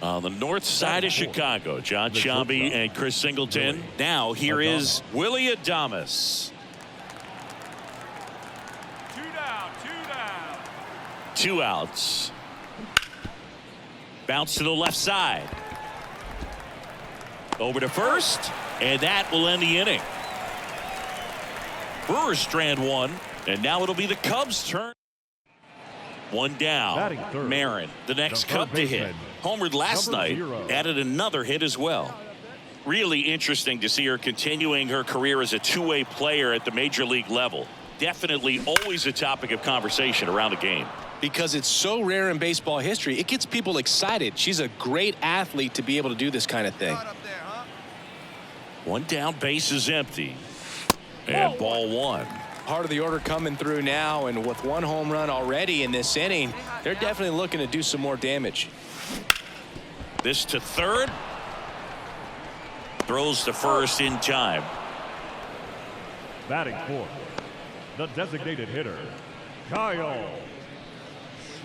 On the north side of Chicago, John Sciambi and Chris Singleton. Now here is Willie Adames. 2 outs. Bounce to the left side. Over to first, and that will end the inning. Brewers strand 1, and now it'll be the Cubs' turn. 1 down. Marin, the next Cub to hit. Homered last night, added another hit as well. Really interesting to see her continuing her career as a two-way player at the major league level. Definitely always a topic of conversation around the game. Because it's so rare in baseball history, it gets people excited. She's a great athlete to be able to do this kind of thing. 1 down, base is empty. And ball 1. Part of the order coming through now, and with 1 home run already in this inning, they're definitely looking to do some more damage. This to third. Throws to first in time. Batting fourth, the designated hitter, Kyle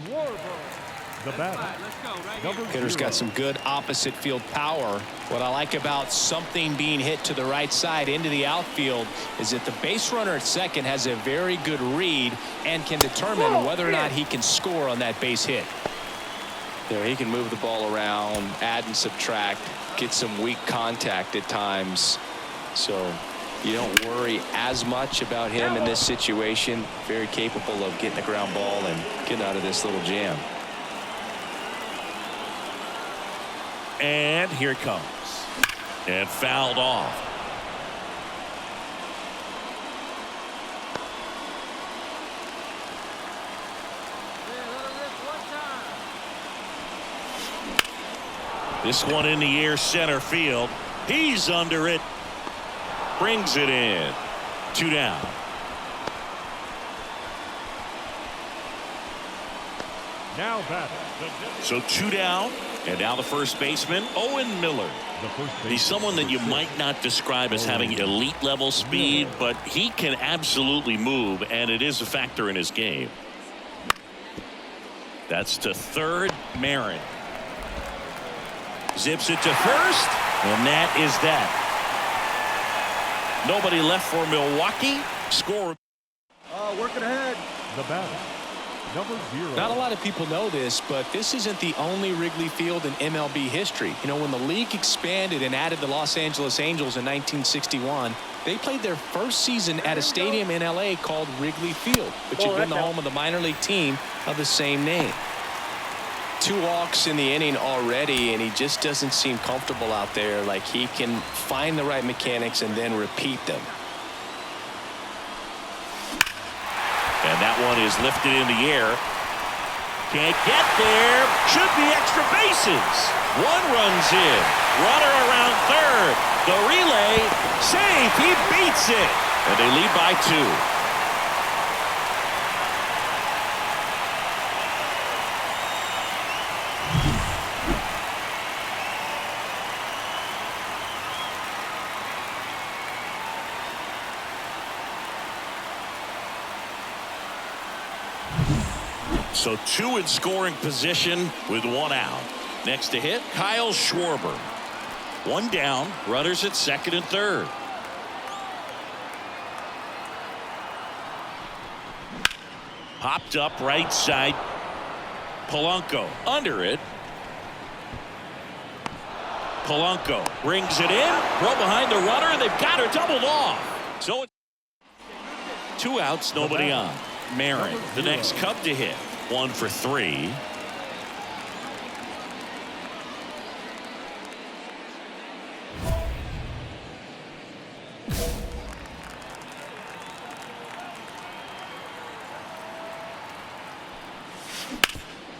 Schwarber. The batter. Hitter's got some good opposite field power. What I like about something being hit to the right side into the outfield is that the base runner at second has a very good read and can determine whether or not he can score on that base hit. There, he can move the ball around, add and subtract, get some weak contact at times. So you don't worry as much about him in this situation. Very capable of getting a ground ball and getting out of this little jam. And here it comes. And fouled off. This one in the air, center field. He's under it. Brings it in. 2 down. Now batting. So 2 down. And now the first baseman, Owen Miller. He's someone that you might not describe as having elite level speed, but he can absolutely move, and it is a factor in his game. That's to third, Marin. Zips it to first, and that is that. Nobody left for Milwaukee. Score. Working ahead. The batter. Not a lot of people know this, but this isn't the only Wrigley Field in MLB history. You know, when the league expanded and added the Los Angeles Angels in 1961, they played their first season at a stadium in LA called Wrigley Field, which had been the home of the minor league team of the same name. 2 walks in the inning already, and he just doesn't seem comfortable out there. Like he can find the right mechanics and then repeat them. And that one is lifted in the air. Can't get there. Should be extra bases. 1 runs in. Runner around third. The relay. Safe. He beats it. And they lead by 2. So 2 in scoring position with 1 out. Next to hit, Kyle Schwarber. 1 down, runners at second and third. Popped up right side. Polanco under it. Polanco brings it in. Throw behind the runner, and they've got her doubled off. So 2 outs, nobody on. Marin, the next Cub to hit. 1 for 3.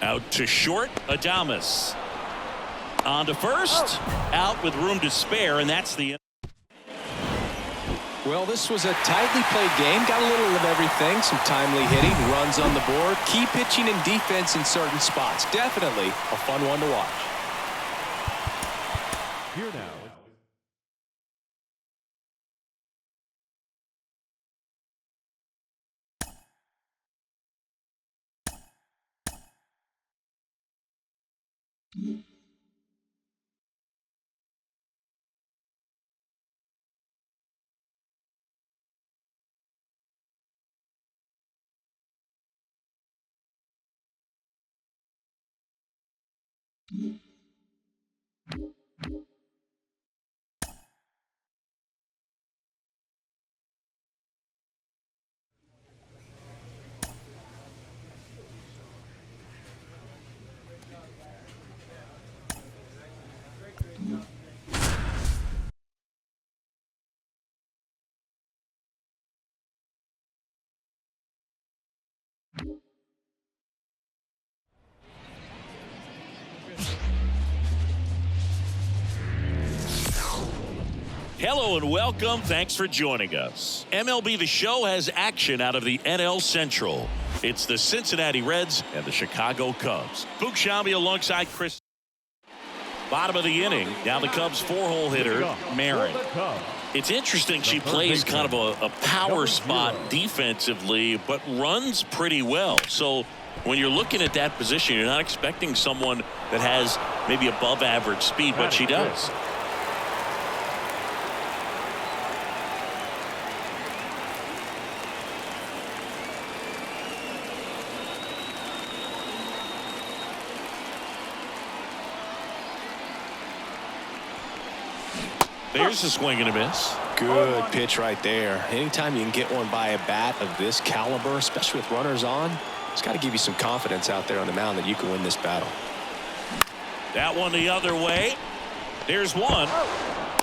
Out to short, Adames. On to first. Out with room to spare, and that's the end. Well, this was a tightly played game. Got a little of everything. Some timely hitting, runs on the board, key pitching and defense in certain spots. Definitely a fun one to watch. Here now. Hello and welcome. Thanks for joining us. MLB The Show has action out of the NL Central. It's the Cincinnati Reds and the Chicago Cubs. Boog Sciambi alongside Chris. Bottom of the inning. Now the Cubs' four-hole hitter, Marin. It's interesting. She plays kind of a power spot defensively, but runs pretty well. So when you're looking at that position, you're not expecting someone that has maybe above average speed, but she does. There's a swing and a miss. Good pitch right there. Anytime you can get one by a bat of this caliber, especially with runners on, it's got to give you some confidence out there on the mound that you can win this battle. That one the other way. There's one.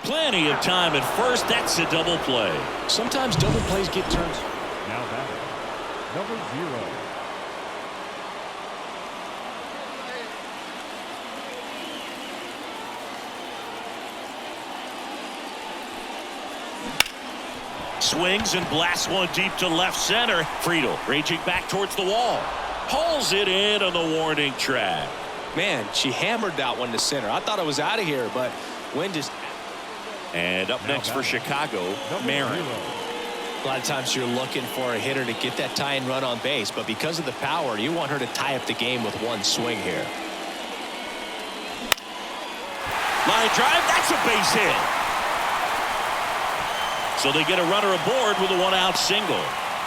Plenty of time at first. That's a double play. Sometimes double plays get turned. Now batting, number 0. Swings and blasts one deep to left center. Friedel raging back towards the wall. Hauls it in on the warning track. Man, she hammered that one to center. I thought it was out of here, but wind just... And up next for Chicago, Marin. A lot of times you're looking for a hitter to get that tying run on base, but because of the power, you want her to tie up the game with one swing here. Line drive, that's a base hit. So they get a runner aboard with a one-out single.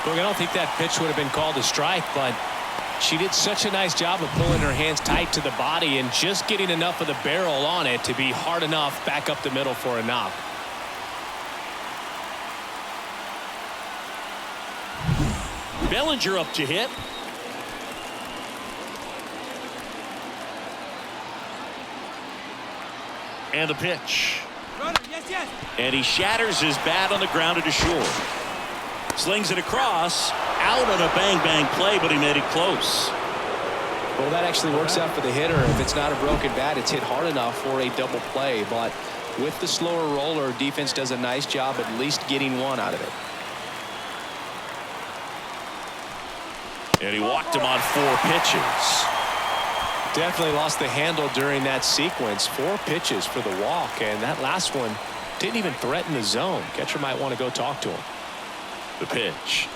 Look, I don't think that pitch would have been called a strike, but she did such a nice job of pulling her hands tight to the body and just getting enough of the barrel on it to be hard enough back up the middle for a knock. Bellinger up to hit. And the pitch. And he shatters his bat on the ground to shore. Slings it across. Out on a bang-bang play, but he made it close. Well, that actually works out for the hitter. If it's not a broken bat, it's hit hard enough for a double play. But with the slower roller, defense does a nice job at least getting one out of it. And he walked him on 4 pitches. Definitely lost the handle during that sequence. 4 pitches for the walk, and that last one didn't even threaten the zone. Catcher might want to go talk to him. The pitch.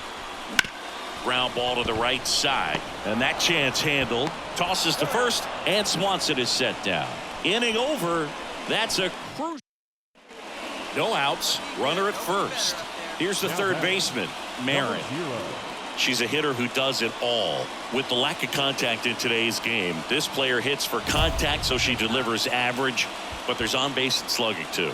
Ground ball to the right side, and that chance handled. Tosses to first, and Swanson is set down. Inning over. That's a crucial. No outs. Runner at first. Here's the third baseman, Marin. She's a hitter who does it all. With the lack of contact in today's game, this player hits for contact, so she delivers average, but there's on base and slugging too.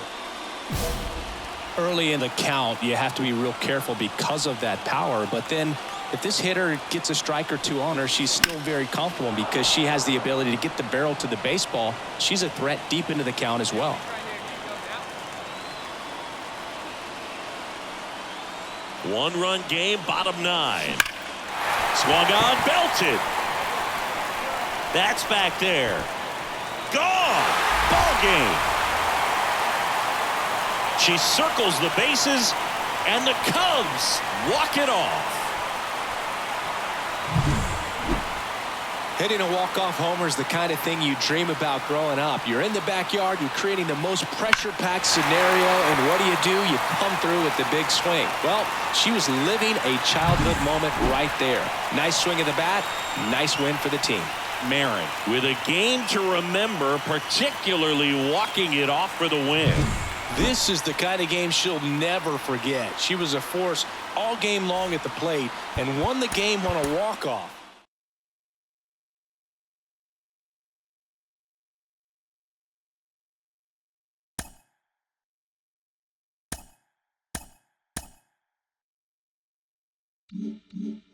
Early in the count, you have to be real careful because of that power, but then if this hitter gets a strike or two on her, she's still very comfortable because she has the ability to get the barrel to the baseball. She's a threat deep into the count as well. One-run game, bottom 9. Swung on, belted. That's back there. Gone. Ball game. She circles the bases, and the Cubs walk it off. Hitting a walk-off homer is the kind of thing you dream about growing up. You're in the backyard, you're creating the most pressure-packed scenario, and what do? You come through with the big swing. Well, she was living a childhood moment right there. Nice swing of the bat, nice win for the team. Marin with a game to remember, particularly walking it off for the win. This is the kind of game she'll never forget. She was a force all game long at the plate and won the game on a walk-off. you